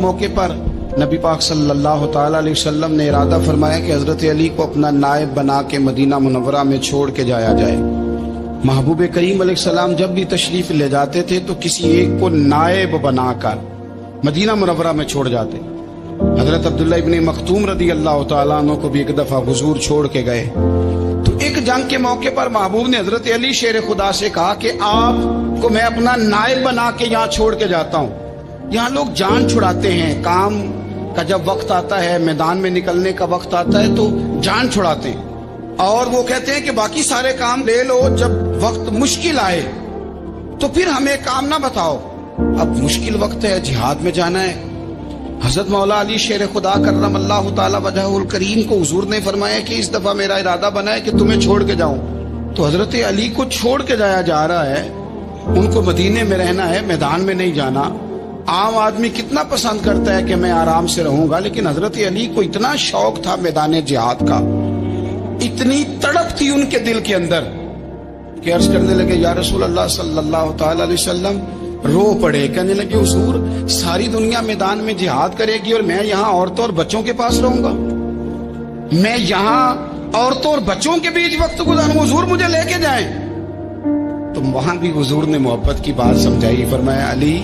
موقع پر نبی پاک صلی اللہ تعالی علیہ وسلم نے ارادہ فرمایا کہ حضرت علی کو اپنا نائب بنا کے مدینہ منورہ میں چھوڑ کے جایا جائے۔ محبوب کریم علیہ السلام جب بھی تشریف لے جاتے تھے تو کسی ایک کو نائب بنا کر مدینہ منورہ میں چھوڑ جاتے۔ حضرت عبداللہ ابن مختوم رضی اللہ تعالیٰ عنہ کو بھی ایک دفعہ حضور چھوڑ کے گئے تو ایک جنگ کے موقع پر محبوب نے حضرت علی شیر خدا سے کہا کہ آپ کو میں اپنا نائب بنا کے یہاں چھوڑ کے جاتا ہوں۔ یہاں لوگ جان چھڑاتے ہیں، کام کا جب وقت آتا ہے، میدان میں نکلنے کا وقت آتا ہے تو جان چھڑاتے ہیں، اور وہ کہتے ہیں کہ باقی سارے کام لے لو، جب وقت مشکل آئے تو پھر ہمیں کام نہ بتاؤ۔ اب مشکل وقت ہے، جہاد میں جانا ہے۔ حضرت مولا علی شیر خدا کرم اللہ تعالی وجہہ الکریم کو حضور نے فرمایا کہ اس دفعہ میرا ارادہ بنا ہے کہ تمہیں چھوڑ کے جاؤں۔ تو حضرت علی کو چھوڑ کے جایا جا رہا ہے، ان کو مدینے میں رہنا ہے، میدان میں نہیں جانا۔ عام آدمی کتنا پسند کرتا ہے کہ میں آرام سے رہوں گا، لیکن حضرت علی کو اتنا شوق تھا میدان جہاد کا، اتنی تڑپ تھی ان کے دل کے اندر کہ عرض کرنے لگے یا رسول اللہ صلی اللہ تعالی علیہ وسلم، رو پڑے، کہنے لگے حضور ساری دنیا میدان میں جہاد کرے گی اور میں یہاں عورتوں اور بچوں کے پاس رہوں گا، میں یہاں عورتوں اور بچوں کے بیچ وقت گزاروں، حضور مجھے لے کے جائیں۔ تو وہاں بھی حضور نے محبت کی بات سمجھائی، فرمایا علی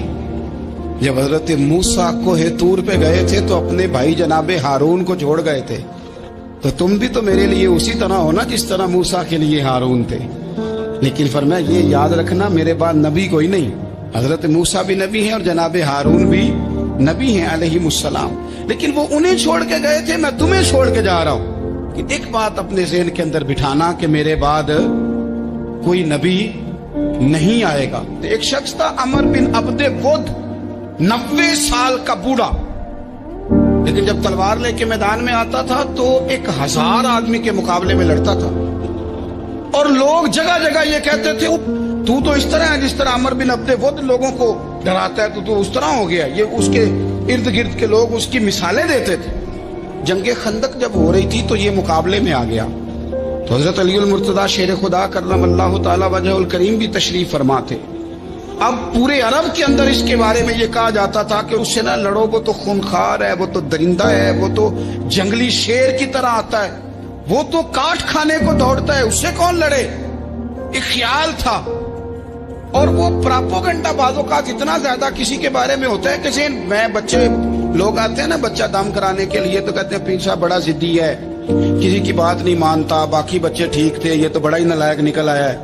جب حضرت موسیٰ کوہ طور پہ گئے تھے تو اپنے بھائی جناب ہارون کو چھوڑ گئے تھے، تو تم بھی تو میرے لیے اسی طرح ہو نا جس طرح موسیٰ کے لیے ہارون تھے۔ لیکن فرمایا یہ یاد رکھنا میرے بعد نبی کوئی نہیں، حضرت موسیٰ بھی نبی ہیں اور جناب ہارون بھی نبی ہیں علیہم السلام، لیکن وہ انہیں چھوڑ کے گئے تھے، میں تمہیں چھوڑ کے جا رہا ہوں۔ کہ ایک بات اپنے ذہن کے اندر بٹھانا کہ میرے بعد کوئی نبی نہیں آئے گا۔ تو ایک شخص تھا عمر بن عبد ود، 90 سال کا بوڑھا، لیکن جب تلوار لے کے میدان میں آتا تھا تو 1000 آدمی کے مقابلے میں لڑتا تھا، اور لوگ جگہ جگہ یہ کہتے تھے تو اس طرح ہے جس طرح عمر بن عبد ود لوگوں کو ڈراتا ہے، تو اس طرح ہو گیا۔ یہ اس کے ارد گرد کے لوگ اس کی مثالیں دیتے تھے۔ جنگ خندق جب ہو رہی تھی تو یہ مقابلے میں آ گیا، تو حضرت علی المرتضیٰ شیر خدا کرم اللہ تعالی وجہ الکریم بھی تشریف فرما تھے۔ اب پورے عرب کے اندر اس کے بارے میں یہ کہا جاتا تھا کہ اس سے نہ لڑو، وہ تو خونخوار ہے، وہ تو درندہ ہے، وہ تو جنگلی شیر کی طرح آتا ہے، وہ تو کاٹ کھانے کو دوڑتا ہے، اس سے کون لڑے۔ ایک خیال تھا، اور وہ پراپوگنڈا بعض اوقات اتنا زیادہ کسی کے بارے میں ہوتا ہے کہ میں بچے لوگ آتے ہیں نا بچہ دم کرانے کے لیے تو کہتے ہیں پیر صاحب بڑا ضدی ہے، کسی کی بات نہیں مانتا، باقی بچے ٹھیک تھے، یہ تو بڑا ہی نالائق نکل آیا ہے۔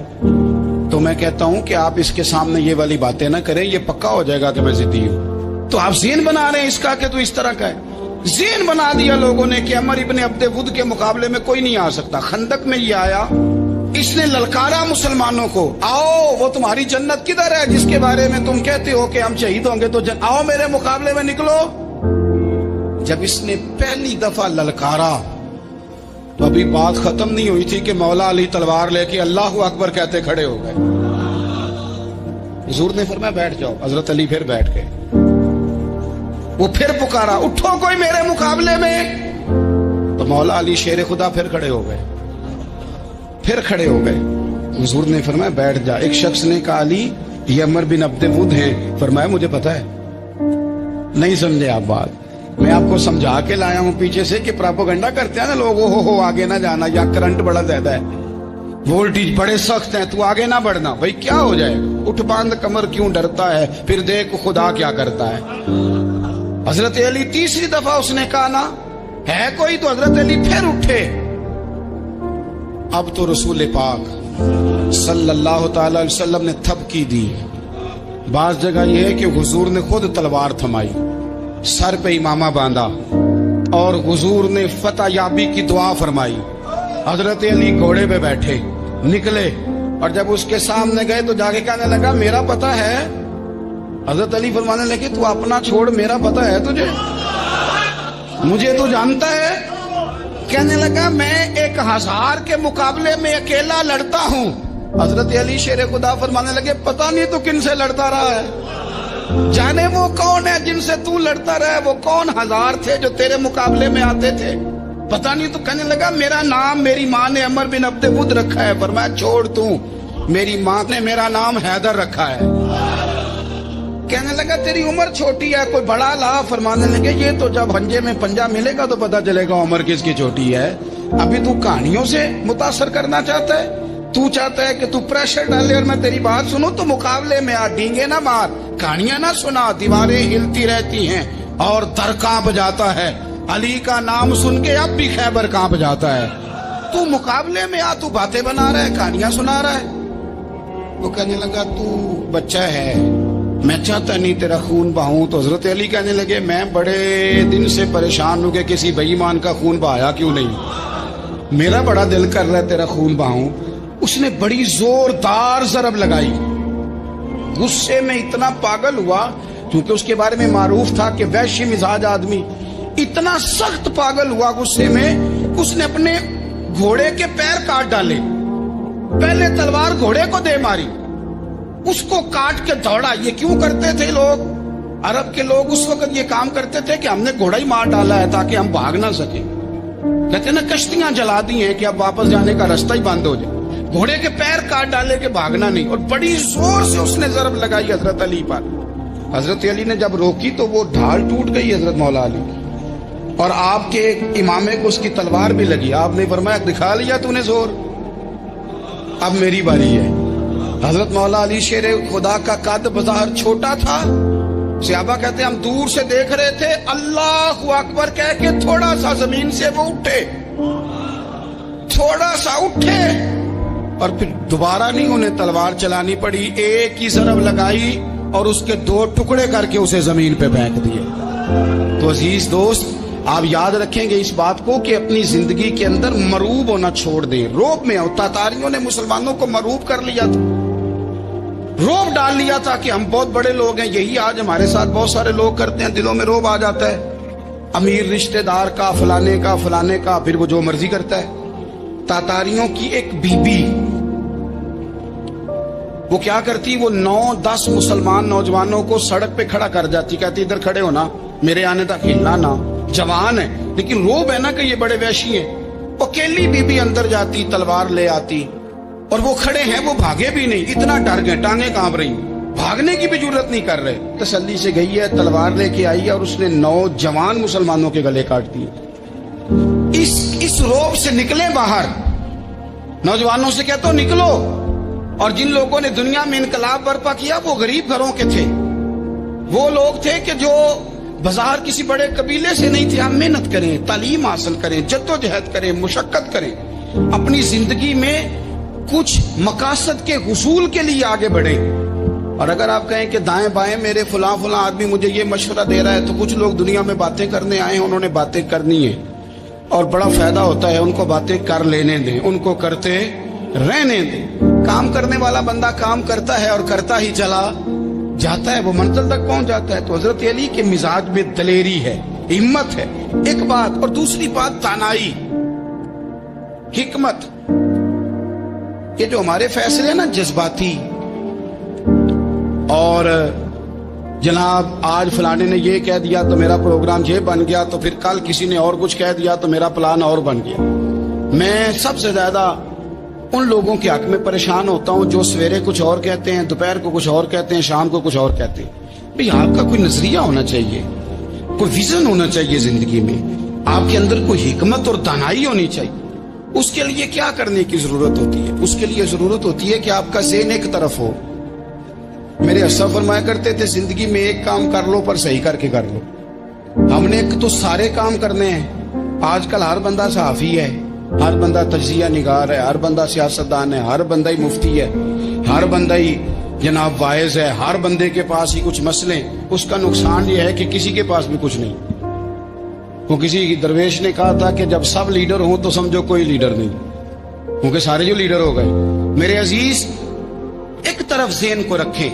تو میں کہتا ہوں کہ آپ اس کے سامنے یہ والی باتیں نہ کریں، یہ پکا ہو جائے گا کہ میں ضدی ہوں۔ تو آپ ذہن بنا رہے ہیں اس کا کہ تو اس طرح کا ہے، ذہن بنا دیا لوگوں نے کہ عمر ابن عبد ود کے مقابلے میں کوئی نہیں آ سکتا۔ خندق میں یہ آیا، اس نے للکارا مسلمانوں کو، آؤ وہ تمہاری جنت کدھر ہے جس کے بارے میں تم کہتے ہو کہ ہم شہید ہوں گے، تو آؤ میرے مقابلے میں نکلو۔ جب اس نے پہلی دفعہ للکارا تو ابھی بات ختم نہیں ہوئی تھی کہ مولا علی تلوار لے کے اللہ اکبر کہتے کھڑے ہو گئے۔ حضور نے فرمایا بیٹھ جاؤ، حضرت علی پھر بیٹھ گئے۔ وہ پھر پکارا اٹھو کوئی میرے مقابلے میں، تو مولا علی شیر خدا پھر کھڑے ہو گئے، پھر کھڑے ہو گئے۔ حضور نے فرمایا بیٹھ جا۔ ایک شخص نے کہا علی یہ عمر بن عبد ود ہیں، فرمایا مجھے پتا ہے۔ نہیں سمجھے آپ بات، میں آپ کو سمجھا کے لایا ہوں پیچھے سے کہ پراپوگنڈا کرتے ہیں نا لوگ، ہو آگے نہ جانا، یا کرنٹ بڑا زیادہ ہے، وولٹیج بڑے سخت ہیں، تو آگے نہ بڑھنا۔ بھائی کیا ہو جائے گا، اٹھ باندھ کمر کیوں ڈرتا ہے، پھر دیکھ خدا کیا کرتا ہے۔ حضرت علی تیسری دفعہ اس نے کہا نا ہے کوئی، تو حضرت علی پھر اٹھے۔ اب تو رسول پاک صلی اللہ تعالی علیہ وسلم نے تھپکی دی۔ بعض جگہ یہ ہے کہ حضور نے خود تلوار تھمائی، سر پہ امامہ باندھا، اور حضور نے فتح یابی کی دعا فرمائی۔ حضرت علی گھوڑے پہ بیٹھے نکلے، اور جب اس کے سامنے گئے تو جا کے کہنے لگا میرا پتہ ہے۔ حضرت علی فرمانے لگے تو اپنا چھوڑ، میرا پتہ ہے تجھے، مجھے تو جانتا ہے۔ کہنے لگا میں 1000 کے مقابلے میں اکیلا لڑتا ہوں۔ حضرت علی شیر خدا فرمانے لگے پتہ نہیں تو کن سے لڑتا رہا ہے، جانے وہ کون ہے جن سے تو لڑتا رہا ہے، وہ کون 1000 تھے جو تیرے مقابلے میں آتے تھے، پتہ نہیں۔ تو کہنے لگا میرا نام میری ماں نے عمر بن عبد ود رکھا ہے۔ فرمایا چھوڑ تو، میری ماں نے میرا نام حیدر رکھا ہے۔ کہنے لگا تیری عمر چھوٹی ہے، کوئی بڑا لا۔ فرمانے لگے یہ تو جب ہنجے میں پنجہ ملے گا تو پتہ چلے گا عمر کس کی چھوٹی ہے۔ ابھی تو کہانیوں سے متاثر کرنا چاہتا ہے، تو چاہتا ہے کہ تو پریشر ڈالے اور میں تیری بات سنوں، تو مقابلے میں آ، ڈینگے نہ مار، کہانیاں نہ سنا، دیواریں ہلتی رہتی ہیں اور در کانپ جاتا ہے۔ علی کا نام سن کے اب بھی خیبر کانپ جاتا ہے۔ تو مقابلے میں آ، تو باتیں بنا رہا ہے، کہانیاں سنا رہا ہے۔ وہ کہنے لگا تو بچہ ہے، میں چاہتا نہیں تیرا خون بہاؤں۔ تو حضرت علی کہنے لگے میں بڑے دن سے پریشان ہوں کہ کسی بے ایمان کا خون بہایا کیوں نہیں، میرا بڑا دل کر رہا ہے تیرا خون بہاؤں۔ اس نے بڑی زوردار ضرب لگائی، غصے میں اتنا پاگل ہوا، کیونکہ اس کے بارے میں معروف تھا کہ وحشی مزاج آدمی، اتنا سخت پاگل ہوا غصے میں، اس نے اپنے گھوڑے کے پیر کاٹ ڈالے۔ پہلے تلوار گھوڑے کو دے ماری، اس کو کاٹ کے دوڑا۔ یہ کیوں کرتے تھے لوگ؟ عرب کے لوگ اس وقت یہ کام کرتے تھے کہ ہم نے گھوڑا ہی مار ڈالا ہے تاکہ ہم بھاگ نہ سکیں۔ کہتے نا کشتیاں جلا دی ہیں کہ اب واپس جانے کا راستہ ہی بند ہو جائے۔ گھوڑے کے پیر کاٹ ڈالے کہ بھاگنا نہیں، اور بڑی زور سے اس نے ضرب لگائی حضرت علی پر۔ حضرت علی نے جب روکی تو وہ ڈھال ٹوٹ گئی حضرت مولا علی، اور آپ کے امامے کو اس کی تلوار بھی لگی۔ آپ نے فرمایا دکھا لیا تو نے زور، اب میری باری ہے۔ حضرت مولا علی شیر خدا کا قد بظاہر چھوٹا تھا، صحابہ کہتے ہیں ہم دور سے دیکھ رہے تھے، اللہ اکبر کہہ کے تھوڑا سا زمین سے وہ اٹھے، تھوڑا سا اٹھے، اور پھر دوبارہ نہیں انہیں تلوار چلانی پڑی، ایک ہی ضرب لگائی اور اس کے دو ٹکڑے کر کے اسے زمین پہ پھینک دیے۔ تو عزیز دوست، آپ یاد رکھیں گے اس بات کو کہ اپنی زندگی کے اندر مروب ہونا چھوڑ دیں۔ روب میں تاتاریوں نے مسلمانوں کو مروب کر لیا تھا، روب ڈال لیا تھا کہ ہم بہت بڑے لوگ ہیں۔ یہی آج ہمارے ساتھ بہت سارے لوگ کرتے ہیں، دلوں میں روب آ جاتا ہے، امیر رشتہ دار کا، فلانے کا، فلانے کا، پھر وہ جو مرضی کرتا ہے۔ تاتاریوں کی ایک بی بی، وہ کیا کرتی، وہ 9-10 مسلمان نوجوانوں کو سڑک پہ کھڑا کر جاتی، کہتی ادھر کھڑے ہونا، میرے آنے تک ہلنا نہ، جوان ہے لیکن روب ہے نا کہ یہ بڑے وحشی ہیں۔ اکیلی بی بی اندر جاتی، تلوار لے آتی، اور وہ کھڑے ہیں، وہ بھاگے بھی نہیں، اتنا ڈر گئے، ٹانگیں کانپ رہی، بھاگنے کی بھی جرت نہیں کر رہے۔ تسلی سے گئی ہے، تلوار لے کے آئی ہے، اور اس نے 9 جوان مسلمانوں کے گلے کاٹ دیے۔ اس روب سے نکلے باہر، نوجوانوں سے کہتا ہوں نکلو۔ اور جن لوگوں نے دنیا میں انقلاب برپا کیا وہ غریب گھروں کے تھے، وہ لوگ تھے کہ جو بظاہر کسی بڑے قبیلے سے نہیں تھے۔ ہم محنت کریں، تعلیم حاصل کریں، جدوجہد کریں، مشقت کریں، اپنی زندگی میں کچھ مقاصد کے حصول کے لیے آگے بڑھیں۔ اور اگر آپ کہیں کہ دائیں بائیں میرے فلاں آدمی مجھے یہ مشورہ دے رہا ہے، تو کچھ لوگ دنیا میں باتیں کرنے آئے ہیں، انہوں نے باتیں کرنی ہیں اور بڑا فائدہ ہوتا ہے، ان کو باتیں کر لینے دیں، ان کو کرتے رہنے دیں۔ کام کرنے والا بندہ کام کرتا ہے اور کرتا ہی چلا جاتا ہے، وہ منزل تک پہنچ جاتا ہے۔ تو حضرت علی کے مزاج میں دلیری ہے، ہمت ہے، ایک بات، اور دوسری بات دانائی، حکمت۔ یہ جو ہمارے فیصلے ہیں نا جذباتی، اور جناب آج فلانے نے یہ کہہ دیا تو میرا پروگرام یہ بن گیا، تو پھر کل کسی نے اور کچھ کہہ دیا تو میرا پلان اور بن گیا۔ میں سب سے زیادہ ان لوگوں کے حق میں پریشان ہوتا ہوں جو سویرے کچھ اور کہتے ہیں، دوپہر کو کچھ اور کہتے ہیں، شام کو کچھ اور کہتے ہیں۔ بھئی آپ کا کوئی نظریہ ہونا چاہیے، کوئی ویژن ہونا چاہیے زندگی میں، آپ کے اندر کوئی حکمت اور دانائی ہونی چاہیے۔ اس کے لیے کیا کرنے کی ضرورت ہوتی ہے؟ اس کے لیے ضرورت ہوتی ہے کہ آپ کا ذہن ایک طرف ہو۔ میرے اسلاف فرمایا کرتے تھے زندگی میں ایک کام کر لو پر صحیح کر کے کر لو۔ ہم نے تو سارے کام کرنے ہیں۔ آج کل ہر بندہ صحافی ہے، ہر بندہ تجزیہ نگار ہے، ہر بندہ سیاستدان ہے، ہر بندہ ہی مفتی ہے، ہر بندہ ہی جناب واعظ ہے، ہر بندے کے پاس ہی کچھ مسئلے۔ اس کا نقصان یہ ہے کہ کسی کے پاس بھی کچھ نہیں۔ وہ کسی درویش نے کہا تھا کہ جب سب لیڈر ہوں تو سمجھو کوئی لیڈر نہیں، کیونکہ سارے جو لیڈر ہو گئے۔ میرے عزیز، ایک طرف ذہن کو رکھیں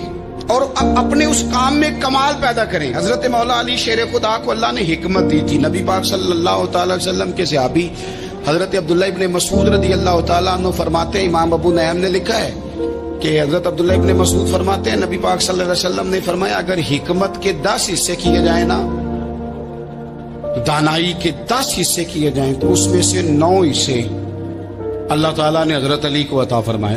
اور اپنے اس کام میں کمال پیدا کریں۔ حضرت مولا علی شیر خدا کو اللہ نے حکمت دی تھی۔ نبی پاک صلی اللہ تعالی وسلم کے صحابی حضرت عبداللہ ابن مسعود رضی اللہ تعالیٰ عنہ فرماتے ہیں، امام ابو نعیم نے لکھا ہے کہ حضرت عبداللہ ابن مسعود فرماتے ہیں نبی پاک صلی اللہ علیہ وسلم نے فرمایا اگر حکمت کے 10 حصے کیے جائیں نا، دانائی کے 10 حصے کیے جائیں تو اس میں سے 9 حصے اللہ تعالیٰ نے حضرت علی کو عطا فرمائے۔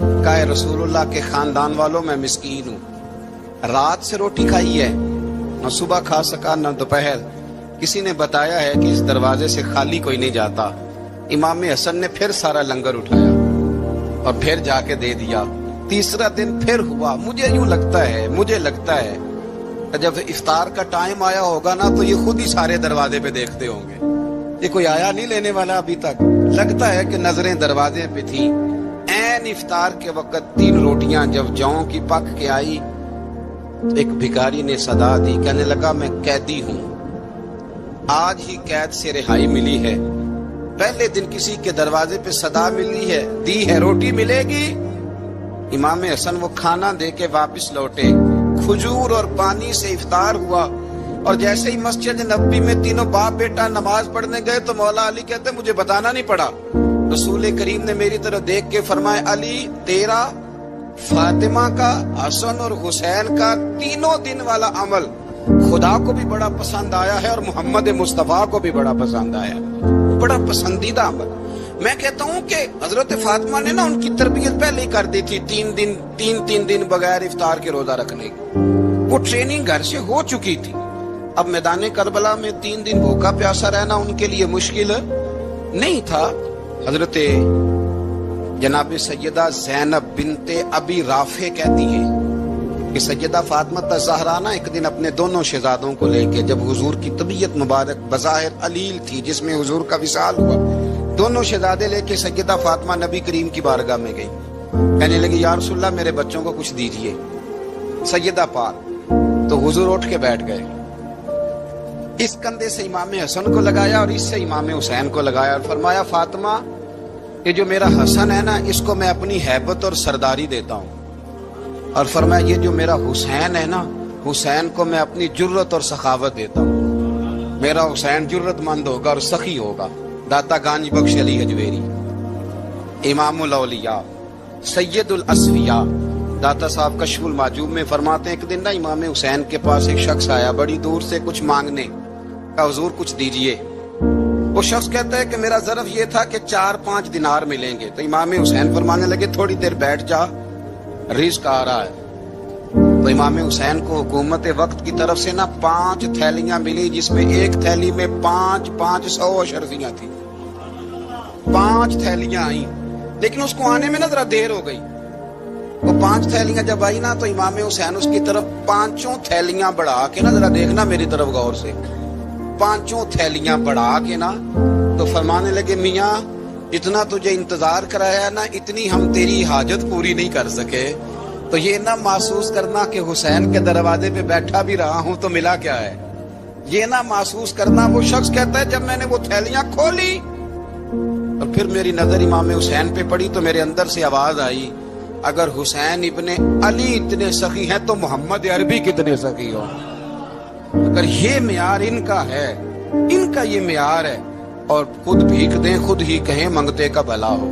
کہا ہے رسولullah کے خاندان والوں میں مسکین ہوں, رات سے روٹی کھائی ہے, نہ صبح کھا سکا نہ دوپہر. کسی نے بتایا ہے کہ اس دروازے سے خالی کوئی نہیں جاتا. امام حسن نے پھر سارا لنگر اٹھایا اور پھر جا کے دے دیا. تیسرا دن پھر ہوا. مجھے یوں لگتا ہے جب افطار کا ٹائم آیا ہوگا نا تو یہ خود ہی سارے دروازے پہ دیکھتے ہوں گے, یہ کوئی آیا نہیں لینے والا ابھی تک. لگتا ہے کہ نظریں دروازے پہ تھی. عین افطار کے وقت 3 روٹیاں جب جاؤں کی پک کے آئی, ایک بھکاری نے صدا دی, کہنے لگا میں قیدی ہوں, آج ہی قید سے رہائی ملی ہے. پہلے دن کسی کے دروازے پہ صدا ملی ہے, دی ہے روٹی ملے گی. امام حسن وہ کھانا دے کے واپس لوٹے. کھجور اور پانی سے افطار ہوا, اور جیسے ہی مسجد نبوی میں تینوں باپ بیٹا نماز پڑھنے گئے تو مولا علی کہتے مجھے بتانا نہیں پڑا. رسول کریم نے میری طرف دیکھ کے فرمایا, علی تیرا, فاطمہ کا, حسن اور حسین کا 3 دن والا عمل خدا کو بھی بڑا پسند آیا ہے اور محمد مصطفیٰ کو بھی بڑا پسند آیا, بڑا پسندیدہ عمل. میں کہتا ہوں کہ حضرت فاطمہ نے نا ان کی تربیت پہلے ہی کر دی تھی, 3 دن بغیر افطار کے روزہ رکھنے کی. وہ ٹریننگ گھر سے ہو چکی تھی. اب میدان کربلا میں 3 دن بھوکا پیاسا رہنا ان کے لیے مشکل نہیں تھا. حضرت جناب سیدہ زینب بنت ابی رافع کہتی ہیں کہ سیدہ فاطمہ الزہرا نا ایک دن اپنے دونوں شہزادوں کو لے کے, جب حضور کی طبیعت مبارک بظاہر علیل تھی جس میں حضور کا وصال ہوا, دونوں شہزادے لے کے سیدہ فاطمہ نبی کریم کی بارگاہ میں گئی. کہنے لگی یا رسول اللہ میرے بچوں کو کچھ دیجئے. سیدہ پاک تو حضور اٹھ کے بیٹھ گئے. اس کندھے سے امام حسن کو لگایا اور اس سے امام حسین کو لگایا اور فرمایا فاطمہ یہ جو میرا حسن ہے نا اس کو میں اپنی ہیبت اور سرداری دیتا ہوں, اور فرمایا یہ جو میرا حسین ہے نا حسین کو میں اپنی جرت اور سخاوت دیتا ہوں. میرا حسین جرت مند ہوگا اور سخی ہوگا. داتا گانج بخش علی حجویری, امام الاولیاء, سید الاسفیاء, داتا صاحب کشف المعجوب میں فرماتے ہیں ایک دن نا امام حسین کے پاس ایک شخص آیا بڑی دور سے کچھ مانگنے کا, حضور کچھ دیجئے. وہ شخص کہتا ہے کہ میرا ظرف یہ تھا کہ 4-5 دینار ملیں گے. تو امام حسین فرمانے لگے تھوڑی دیر بیٹھ جا, رزق آ رہا ہے. تو امام حسین کو حکومت وقت کی طرف سے نا 5 تھیلیاں ملی جس میں ایک تھیلی میں 500 اشرفیاں تھیں. 5 تھیلیاں آئیں, لیکن اس کو آنے میں نا ذرا دیر ہو گئی. وہ 5 تھیلیاں جب آئی نا تو امام حسین اس کی طرف 5 تھیلیاں بڑھا کے نا, ذرا دیکھنا میری طرف غور سے, 5 تھیلیاں بڑھا کے نا تو فرمانے لگے میاں اتنا تجھے انتظار کرایا نا اتنی ہم تیری حاجت پوری نہیں کر سکے. تو یہ نہ محسوس کرنا کہ حسین کے دروازے پہ بیٹھا بھی رہا ہوں تو ملا کیا ہے. یہ نہ محسوس کرنا. وہ شخص کہتا ہے جب میں نے وہ تھیلیاں کھولی اور پھر میری نظر امام حسین پہ پڑی تو میرے اندر سے آواز آئی اگر حسین ابن علی اتنے سخی ہیں تو محمد عربی کتنے سخی ہو. اگر یہ معیار ان کا ہے, ان کا یہ معیار ہے, اور خود بھیک دیں خود ہی کہیں منگتے کا بھلا ہو,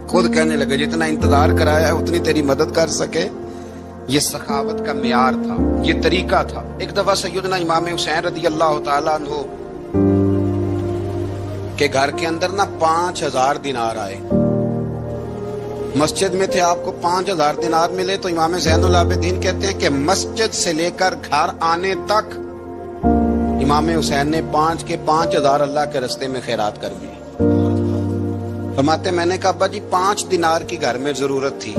خود کہنے لگے جتنا انتظار کرایا ہے اتنی تیری مدد کر سکے. یہ سخاوت کا معیار تھا, یہ طریقہ تھا. ایک دفعہ سیدنا امام حسین رضی اللہ تعالیٰ عنہ کے گھر کے اندر نا 5000 دینار آئے. مسجد میں تھے, آپ کو 5000 دینار ملے تو امام زین العابدین کہتے ہیں کہ مسجد سے لے کر گھر آنے تک امام حسین نے 5 کے 5000 اللہ کے رستے میں خیرات کر دیے. فرماتے میں نے کہا ابا جی 5 دینار کی گھر میں ضرورت تھی,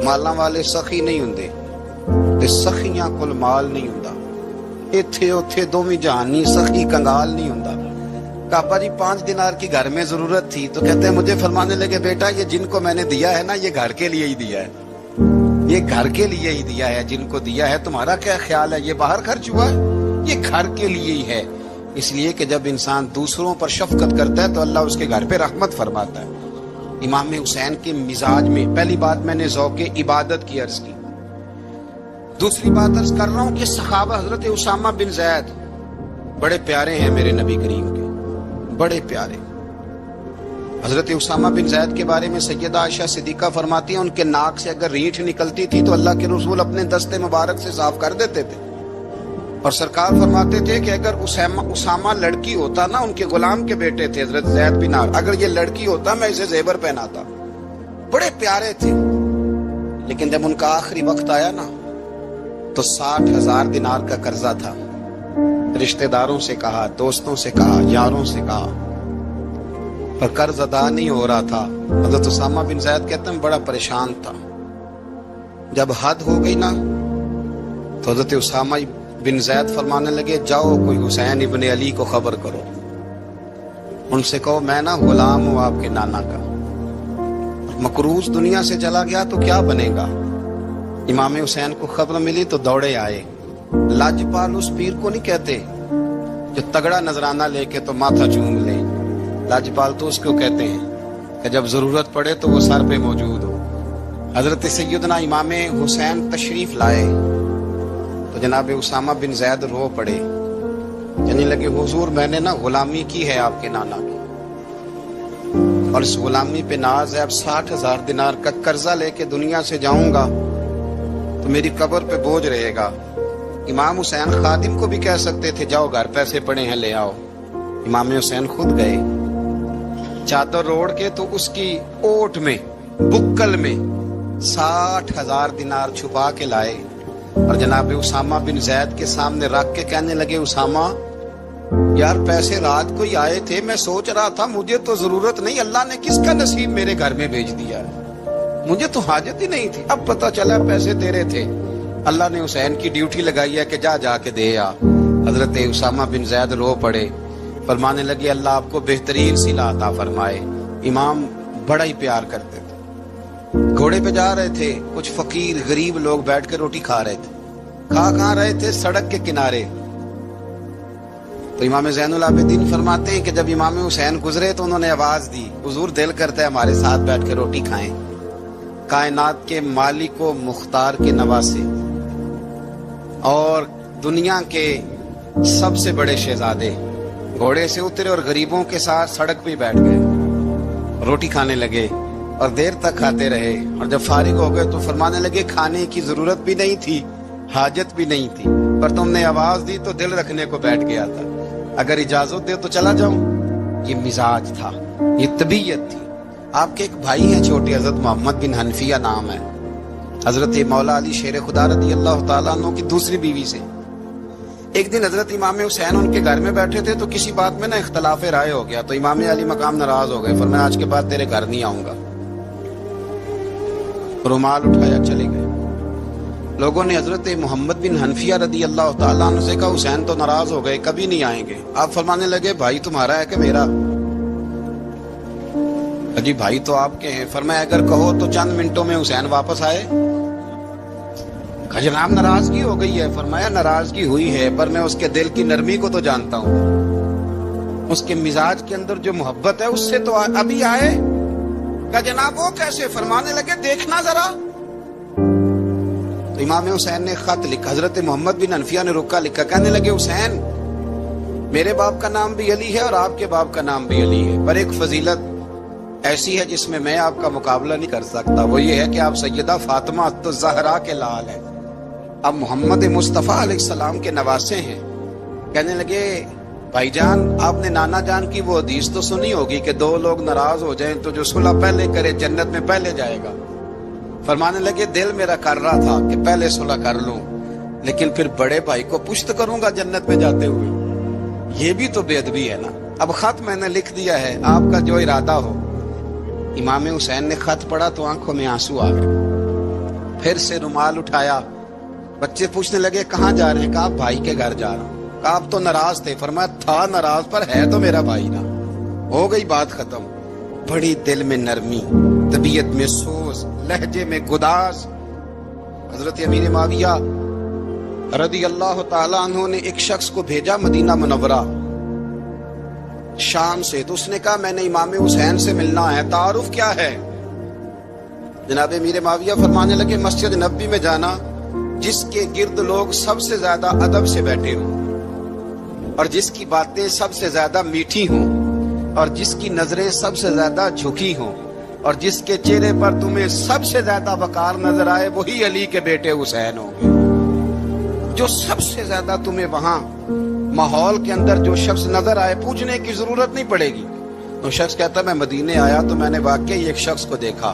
مالاں والے سخی نہیں ہوندے تے سخیاں کل مال نہیں ہوندا, ایتھے اوتھے دوویں جہانی سخی کنگال نہیں ہوندا. کہا ابا جی 5 دینار کی گھر میں ضرورت تھی. تو کہتے ہیں مجھے فرمانے لگے بیٹا یہ جن کو میں نے دیا ہے نا یہ گھر کے لیے ہی دیا ہے, یہ گھر کے لیے ہی دیا ہے. جن کو دیا ہے تمہارا کیا خیال ہے, یہ باہر خرچ ہوا ہے, یہ گھر کے لیے ہی ہے. اس لیے کہ جب انسان دوسروں پر شفقت کرتا ہے تو اللہ اس کے گھر پہ رحمت فرماتا ہے. امام حسین کے مزاج میں پہلی بات میں نے ذوق عبادت کی عرض کی. دوسری بات عرض کر رہا ہوں کہ صحابہ حضرت اسامہ بن زید بڑے پیارے ہیں میرے نبی کریم کے, بڑے پیارے. حضرت اسامہ بن زید کے بارے میں سیدہ عائشہ صدیقہ فرماتی ہیں ان کے ناک سے اگر ریٹھ نکلتی تھی تو اللہ کے رسول اپنے دستے مبارک سے صاف کر دیتے تھے. اور سرکار فرماتے تھے کہ اگر اسامہ لڑکی ہوتا نا, ان کے غلام کے بیٹے تھے حضرت زید بن عامر, اگر یہ لڑکی ہوتا میں اسے زیور پہناتا. بڑے پیارے تھے، لیکن جب ان کا آخری وقت آیا نا تو 60,000 دینار کا قرضہ تھا۔ رشتہ داروں سے کہا، دوستوں سے کہا، یاروں سے کہا، پر قرض ادا نہیں ہو رہا تھا۔ حضرت اسامہ بن زید کہتے ہیں بڑا پریشان تھا۔ جب حد ہو گئی نا تو حضرت اسامہ بن زید فرمانے لگے جاؤ کوئی حسین ابن علی کو خبر کرو، ان سے کہو میں نا غلام ہوں آپ کے نانا کا، مقروض دنیا سے چلا گیا تو کیا بنے گا۔ امام حسین کو خبر ملی تو دوڑے آئے۔ لاجپال اس پیر کو نہیں کہتے جو تگڑا نذرانہ لے کے تو ماتھا چوم لے، لاجپال تو اس کو کہتے ہیں کہ جب ضرورت پڑے تو وہ سر پہ موجود ہو۔ حضرت سیدنا امام حسین تشریف لائے تو جناب اسامہ بن زید رو پڑے، کہنے لگے حضور میں نے نا غلامی کی ہے آپ کے نانا کی، اور اس غلامی پہ ناز ہے، اب 60,000 دینار کا قرضہ لے کے دنیا سے جاؤں گا تو میری قبر پہ بوجھ رہے گا۔ امام حسین خادم کو بھی کہہ سکتے تھے جاؤ گھر پیسے پڑے ہیں لے آؤ، امام حسین خود گئے، چادر اوڑھ کے تو اس کی اوٹ میں بکل میں 60,000 دینار چھپا کے لائے اور جناب اسامہ بن زید کے سامنے رکھ کے کہنے لگے اسامہ یار پیسے رات کو ہی آئے تھے، میں سوچ رہا تھا مجھے تو ضرورت نہیں، اللہ نے کس کا نصیب میرے گھر میں بھیج دیا ہے، مجھے تو حاجت ہی نہیں تھی، اب پتہ چلا پیسے تیرے تھے، اللہ نے حسین کی ڈیوٹی لگائی ہے کہ جا کے دے آ۔ حضرت اسامہ بن زید رو پڑے، فرمانے لگے اللہ آپ کو بہترین صلہ عطا فرمائے۔ امام بڑا ہی پیار کرتے تھے، گھوڑے پہ جا رہے تھے، کچھ فقیر غریب لوگ بیٹھ کے روٹی کھا رہے تھے، کہاں رہے تھے سڑک کے کنارے، تو امام زین العابدین فرماتے ہیں کہ جب امام حسین گزرے تو انہوں نے آواز دی حضور دل کرتا ہے ہمارے ساتھ بیٹھ کے روٹی کھائیں، کائنات کے مالک و مختار کے نواسے اور دنیا کے سب سے بڑے شہزادے گھوڑے سے اترے اور غریبوں کے ساتھ سڑک پہ بیٹھ گئے، روٹی کھانے لگے اور دیر تک کھاتے رہے، اور جب فارغ ہو گئے تو فرمانے لگے کھانے کی ضرورت بھی نہیں تھی، حاجت بھی نہیں تھی، پر تم نے آواز دی تو دل رکھنے کو بیٹھ گیا تھا، اگر اجازت دے تو چلا جاؤں۔ یہ مزاج تھا، یہ طبیعت تھی۔ آپ کے ایک بھائی ہیں چھوٹے، حضرت محمد بن حنفیہ نام ہے، حضرت مولا علی شیر خدا رضی اللہ تعالیٰ عنہ کی دوسری بیوی سے۔ ایک دن حضرت امام حسین ان کے گھر میں بیٹھے تھے تو کسی بات میں نا اختلاف رائے ہو گیا، تو امام علی مقام ناراض ہو گئے، فرمایا آج کے بعد تیرے گھر نہیں آؤں گا، رومال اٹھایا چلے گئے۔ لوگوں نے حضرت محمد بن حنفیہ رضی اللہ تعالیٰ عنہ سے کہا حسین تو ناراض ہو گئے، کبھی نہیں آئیں گے۔ آپ فرمانے لگے بھائی تمہارا ہے کہ میرا؟ جی بھائی تو آپ کے ہیں۔ فرمایا اگر کہو تو چند منٹوں میں حسین واپس آئے۔ جناب ناراضگی ہو گئی ہے۔ فرمایا ناراضگی ہوئی ہے پر میں اس کے دل کی نرمی کو تو جانتا ہوں، اس کے مزاج کے اندر جو محبت ہے اس سے تو ابھی آئے۔ کہ جناب وہ کیسے؟ فرمانے لگے دیکھنا ذرا۔ تو امام حسین نے خط لکھا، حضرت محمد بن حنفیہ نے رکا لکھا، کہنے لگے حسین میرے باپ کا نام بھی علی ہے اور آپ کے باپ کا نام بھی علی ہے، پر ایک فضیلت ایسی ہے جس میں میں آپ کا مقابلہ نہیں کر سکتا، وہ یہ ہے کہ آپ سیدہ فاطمہ الزہرا کے لال ہیں، آپ محمد مصطفیٰ علیہ السلام کے نواسے ہیں۔ کہنے لگے بھائی جان آپ نے نانا جان کی وہ حدیث تو سنی ہوگی کہ دو لوگ ناراض ہو جائیں تو جو صلح پہلے کرے جنت میں پہلے جائے گا۔ فرمانے لگے دل میرا کر رہا تھا کہ پہلے صلح کر لوں، لیکن پھر بڑے بھائی کو پشت کروں گا جنت میں جاتے ہوئے، یہ بھی تو بے ادبی ہے نا۔ اب خط میں نے لکھ دیا ہے، آپ کا جو ارادہ ہو۔ امام حسین نے خط پڑھا تو آنکھوں میں آنسو آ گئے، پھر سے رومال اٹھایا۔ بچے پوچھنے لگے کہاں جا رہے ہیں؟ کہا بھائی کے گھر جا رہا ہوں۔ کہا آپ تو ناراض تھے؟ فرمایا تھا ناراض پر ہے تو میرا بھائی نا، ہو گئی بات ختم۔ بڑی دل میں نرمی، طبیعت میں سوز، لہجے میں گداز۔ حضرت امیر معاویہ رضی اللہ تعالیٰ عنہ نے ایک شخص کو بھیجا مدینہ منورہ شام سے، تو اس نے کہا میں نے امام حسین سے ملنا ہے، تعارف کیا ہے؟ جناب امیر معاویہ فرمانے لگے مسجد نبوی میں جانا جس کے گرد لوگ سب سے زیادہ ادب سے بیٹھے ہوں اور جس کی باتیں سب سے زیادہ میٹھی ہوں اور جس کی نظریں سب سے زیادہ جھکی ہوں اور جس کے چہرے پر تمہیں سب سے زیادہ وقار نظر آئے وہی علی کے بیٹے حسین ہوں گے۔ جو سب سے زیادہ تمہیں وہاں ماحول کے اندر جو شخص نظر آئے پوچھنے کی ضرورت نہیں پڑے گی۔ تو شخص کہتا میں مدینے آیا تو میں نے واقعی ایک شخص کو دیکھا،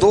2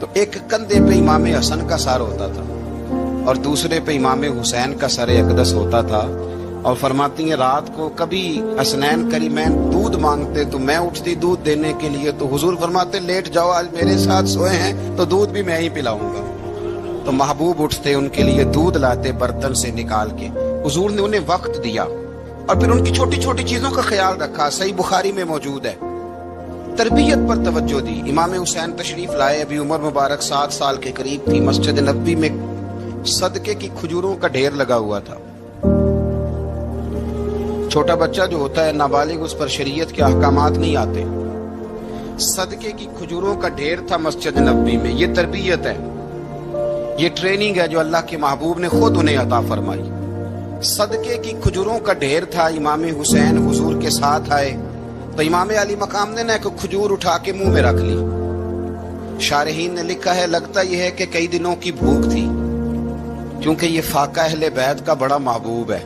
تو ایک کندھے پہ امام حسن کا سر ہوتا تھا اور دوسرے پہ امام حسین کا سر اقدس ہوتا تھا، اور فرماتی ہیں رات کو کبھی حسنین کریمین دودھ مانگتے تو میں اٹھتی دودھ دینے کے لیے، تو حضور فرماتے لیٹ جاؤ آج میرے ساتھ سوئے ہیں تو دودھ بھی میں ہی پلاؤں گا، تو محبوب اٹھتے ان کے لیے دودھ لاتے برتن سے نکال کے، حضور نے انہیں وقت دیا اور پھر ان کی چھوٹی چھوٹی چیزوں کا خیال رکھا، صحیح بخاری میں موجود ہے، تربیت پر توجہ دی۔ امام حسین تشریف لائے، ابھی عمر مبارک 7 سال کے قریب تھی، مسجد نبوی میں صدقے کی کھجوروں کا ڈھیر لگا ہوا تھا۔ چھوٹا بچہ جو ہوتا ہے نابالغ، اس پر شریعت کے احکامات نہیں آتے، صدقے کی کھجوروں کا ڈھیر تھا مسجد نبوی میں۔ یہ تربیت ہے، یہ ٹریننگ ہے جو اللہ کے محبوب نے خود انہیں عطا فرمائی۔ صدقے کی کھجوروں کا ڈھیر تھا، امام حسین حضور کے ساتھ آئے تو امام علی مقام نے ایک کھجور اٹھا کے منہ میں رکھ لی۔ شارحین نے لکھا ہے لگتا یہ ہے کہ کئی دنوں کی بھوک تھی، کیونکہ یہ فاقہ اہل بیت کا بڑا محبوب ہے،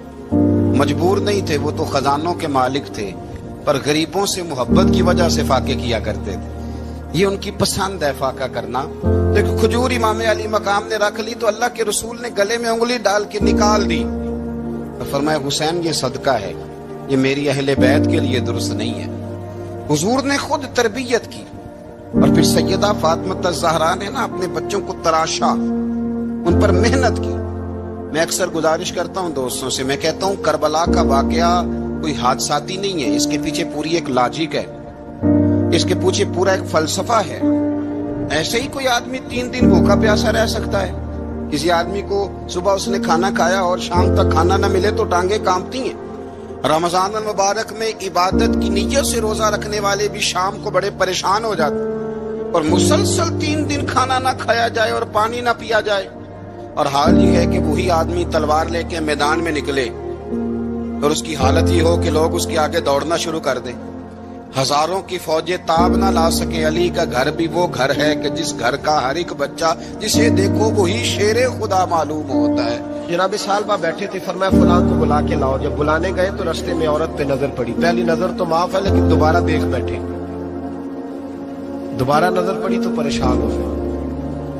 مجبور نہیں تھے، وہ تو خزانوں کے مالک تھے، پر غریبوں سے محبت کی وجہ سے فاقے کیا کرتے تھے، یہ ان کی پسند ہے فاقہ کرنا۔ لیکن کھجور امام علی مقام نے رکھ لی تو اللہ کے رسول نے گلے میں انگلی ڈال کے نکال دی، تو فرمایا حسین یہ صدقہ ہے، یہ میری اہل بیت کے لیے درست نہیں ہے۔ حضور نے خود تربیت کی، اور پھر سیدہ فاطمہ الزہرا نے اپنے بچوں کو تراشا، ان پر محنت کی۔ میں اکثر گزارش کرتا ہوں دوستوں سے، میں کہتا ہوں کربلا کا واقعہ کوئی حادثاتی نہیں ہے، اس کے پیچھے پوری ایک لاجک ہے، اس کے پیچھے پورا ایک فلسفہ ہے۔ ایسے ہی کوئی آدمی 3 دن بھوکا پیاسا رہ سکتا ہے؟ کسی آدمی کو صبح اس نے کھانا کھایا اور شام تک کھانا نہ ملے تو ٹانگیں کانپتی ہیں۔ رمضان المبارک میں عبادت کی نیت سے روزہ رکھنے والے بھی شام کو بڑے پریشان ہو جاتے، اور مسلسل 3 دن کھانا نہ کھایا جائے اور پانی نہ پیا جائے، اور حال یہ ہے کہ وہی آدمی تلوار لے کے میدان میں نکلے اور اس کی حالت یہ ہو کہ لوگ اس کے آگے دوڑنا شروع کر دیں، ہزاروں کی فوجیں تاب نہ لا سکے۔ علی کا گھر بھی وہ گھر ہے کہ جس گھر کا ہر ایک بچہ جسے دیکھو وہی شیر خدا معلوم ہوتا ہے۔ جناب صالبہ بیٹھے تھے، فرمایا فلان کو بلا کے لاؤ۔ جب بلانے گئے تو رستے میں عورت پہ نظر پڑی، پہلی نظر تو معاف ہے لیکن دوبارہ دیکھ بیٹھے، دوبارہ نظر پڑی تو پریشان ہو گئے۔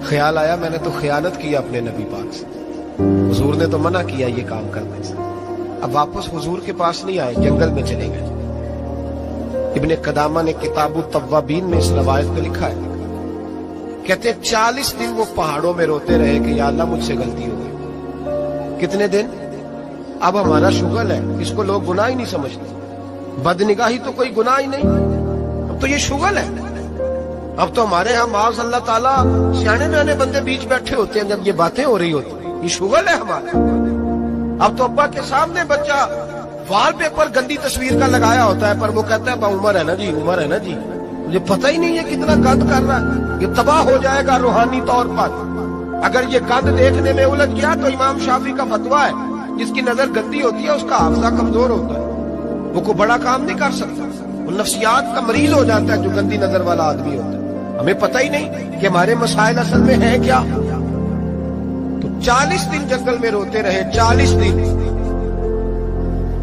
خیال آیا میں نے تو خیانت کی اپنے نبی پاک سے، حضور نے تو منع کیا یہ کام کرنے سے۔ اب واپس حضور کے پاس نہیں آئے، جنگل میں چلے گئے۔ ابن قدامہ نے کتاب التوابین میں اس روایت کو لکھا ہے، کہتے ہیں 40 دن وہ پہاڑوں میں روتے رہے کہ یا اللہ مجھ سے غلطی ہو گئی۔ کتنے دن؟ اب ہمارا شغل ہے، اس کو لوگ گناہ ہی نہیں سمجھتے، بدنگاہی تو کوئی گناہ ہی نہیں، اب تو یہ شغل ہے۔ اب تو ہمارے ہاں معاذ اللہ تعالیٰ سیانے بیانے بندے بیچ بیٹھے ہوتے ہیں جب یہ باتیں ہو رہی ہوتی ہیں، یہ شغل ہے ہمارا۔ اب تو ابا کے سامنے بچہ وال پیپر گندی تصویر کا لگایا ہوتا ہے، پر وہ کہتا ہے با عمر ہے نا جی، عمر ہے نا جی، مجھے پتہ ہی نہیں ہے کتنا گند کر رہا ہے، یہ تباہ ہو جائے گا روحانی طور پر اگر یہ گند دیکھنے میں الجھ گیا۔ تو امام شافعی کا فتویٰ ہے جس کی نظر گندی ہوتی ہے اس کا حافظہ کمزور ہوتا ہے، وہ کوئی بڑا کام نہیں کر سکتا، وہ نفسیات کا مریض ہو جاتا ہے جو گندی نظر والا آدمی ہوتا ہے۔ ہمیں پتہ ہی نہیں کہ ہمارے مسائل اصل میں ہیں کیا۔ تو 40 دن جنگل میں روتے رہے، 40 دن۔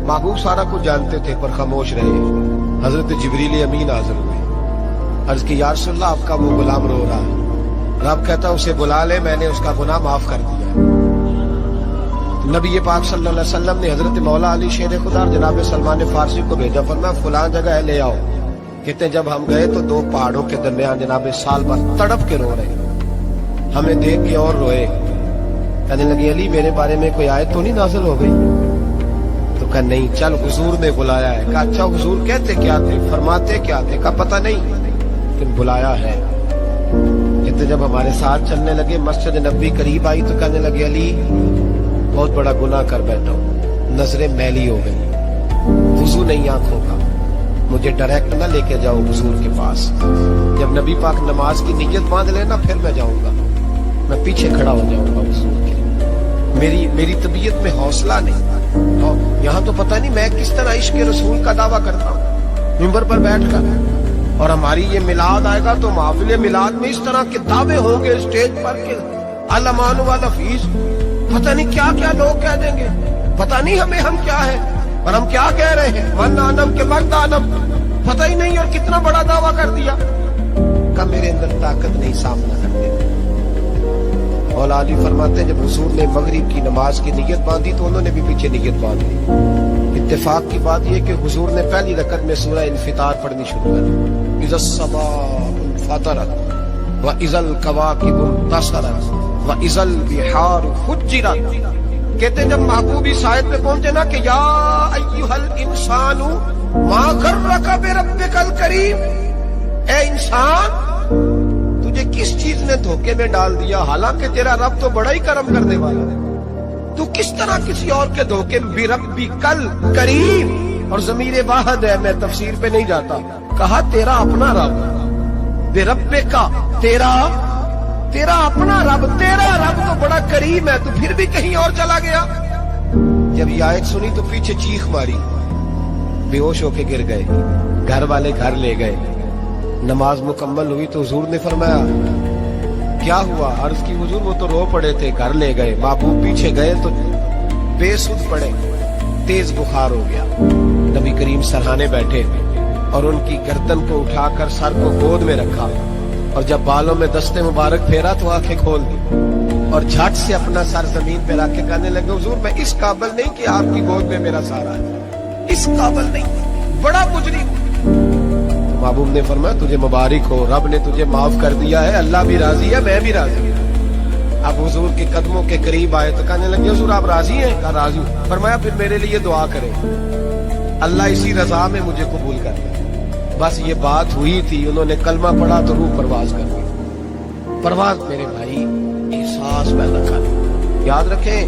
محبوب سارا کچھ جانتے تھے پر خاموش رہے۔ حضرت جبریل امین حاضر ہوئے، عرض کی یا رسول اللہ آپ کا وہ غلام رو رہا ہے، اور آپ کہتا اسے بلا لے، میں نے اس کا گناہ معاف کر دیا۔ نبی پاک صلی اللہ علیہ وسلم نے حضرت مولا علی شیر خدا اور جناب سلمان فارسی کو بھیجا، فرمایا فلاں جگہ ہے لے آؤ۔ کہتے ہیں جب ہم گئے تو 2 پہاڑوں کے درمیان جناب سالبہ تڑپ کے رو رہے، ہمیں دیکھ کے اور روئے، کہنے لگی علی میرے بارے میں کوئی آیت تو نہیں نازل ہو گئی؟ تو کہا نہیں، چل حضور نے بلایا ہے۔ کہا اچھا حضور کہتے کیا تھے، فرماتے کیا تھے؟ کہا پتہ نہیں لیکن بلایا ہے۔ کہتے جب ہمارے ساتھ چلنے لگے مسجد نبوی قریب آئی تو کہنے لگے علی بہت بڑا گناہ کر بیٹھا ہوں، نظریں میلی ہو گئی، وضو نہیں آنکھوں کا، مجھے ڈائریکٹ نہ لے کے جاؤ حضور کے پاس، جب نبی پاک نماز کی نیت باندھ لینا پھر میں جاؤں گا، میں پیچھے کھڑا ہو جاؤں گا حضور کے۔ میری طبیعت میں حوصلہ نہیں، اور یہاں تو پتہ نہیں میں کس طرح عشق رسول کا دعویٰ کرتا ہوں ممبر پر بیٹھ کر، اور ہماری یہ میلاد آئے گا تو محفل میلاد میں اس طرح کے دعوے ہوں گے اسٹیج پر کہ علمان و لفیظ، پتہ نہیں کیا کیا لوگ کہہ دیں گے، پتہ نہیں ہم کیا ہے۔ اور ہم کیا کہہ رہے ہیں؟ من آنم کے مرد آنم، پتہ ہی نہیں اور کتنا بڑا دعویٰ کر دیا کہ میرے اندر طاقت نہیں سامنا کرتے۔ مولا علی فرماتے ہیں جب حضور نے مغرب کی نماز کی نیت باندھی تو انہوں نے بھی پیچھے نیت باندھ لی۔ اتفاق کی بات یہ کہ حضور نے پہلی رکعت میں سورہ انفطار پڑھنی شروع کر دی، اذا السماء انفطرت واذا الکواکب انتثرت واذا البحار فجرت۔ کہتے ہیں جب محبوب اس آیت میں پہنچے نا کہ یا ایھا الانسان ما غرک بربک الکریم، اے انسان تجھے کس چیز نے دھوکے میں ڈال دیا، حالانکہ تیرا رب تو بڑا ہی کرم کرنے والا ہے، تو کس طرح کسی اور کے دھوکے میں؟ بربک الکریم، اور ضمیر واحد ہے، میں تفسیر پہ نہیں جاتا، کہا تیرا اپنا رب، بربک تیرا اپنا رب، تیرا رب تو بڑا کریم ہے، تو پھر بھی کہیں اور چلا گیا۔ جب یہ آیت سنی تو پیچھے چیخ ماری، بے ہوش ہو کے گر گئے، گھر والے گھر لے گئے، نماز مکمل ہوئی تو حضور نے فرمایا کیا ہوا؟ عرض کی حضور وہ تو رو پڑے تھے، گھر لے گئے، محبوب پیچھے گئے تو بے سود پڑے، تیز بخار ہو گیا۔ نبی کریم سرہانے بیٹھے اور ان کی گردن کو اٹھا کر سر کو گود میں رکھا، اور جب بالوں میں دستے مبارک پھیرا تو آنکھیں کھول دی اور جھٹ سے اپنا سر زمین پہ رکھ کے کہنے لگے حضور میں اس قابل نہیں کہ آپ کی گود میں میرا سارا ہے، اس قابل نہیں، بڑا مجرم۔ محبوب نے فرمایا تجھے مبارک ہو، رب نے تجھے معاف کر دیا ہے، اللہ بھی راضی ہے، میں بھی راضی ہوں۔ اب حضور کے قدموں کے قریب آئے تو کہنے لگے حضور آپ راضی ہیں؟ کہا راضی ہوں۔ فرمایا پھر میرے لیے دعا کریں، اللہ اسی رضا میں مجھے قبول کر لے۔ بس یہ بات ہوئی تھی، انہوں نے کلمہ پڑھا تو روح پرواز کر گئی۔ پرواز میرے بھائی احساس پیدا کر، یاد رکھیں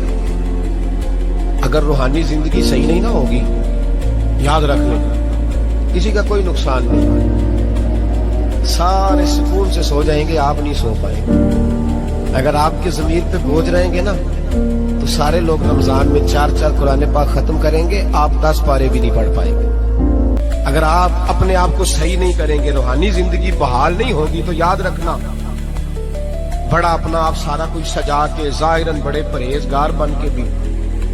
اگر روحانی زندگی صحیح نہیں نہ ہوگی، یاد رکھ لیں کسی کا کوئی نقصان نہیں، سارے سکون سے سو جائیں گے، آپ نہیں سو پائیں گے۔ اگر آپ کے ضمیر پہ بوجھ رہیں گے نا تو سارے لوگ رمضان میں 4 قرآن پاک ختم کریں گے، آپ 10 پارے بھی نہیں پڑھ پائیں گے۔ اگر آپ اپنے آپ کو صحیح نہیں کریں گے، روحانی زندگی بحال نہیں ہوگی، تو یاد رکھنا بڑا اپنا آپ سارا کچھ سجا کے ظاہراً بڑے پرہیزگار بن کے بھی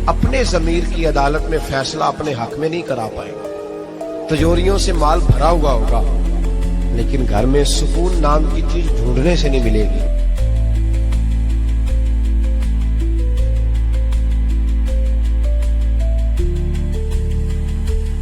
اپنے ضمیر کی عدالت میں فیصلہ اپنے حق میں نہیں کرا پائے گا۔ تجوریوں سے مال بھرا ہوا ہوگا لیکن گھر میں سکون نام کی چیز ڈھونڈنے سے نہیں ملے گی۔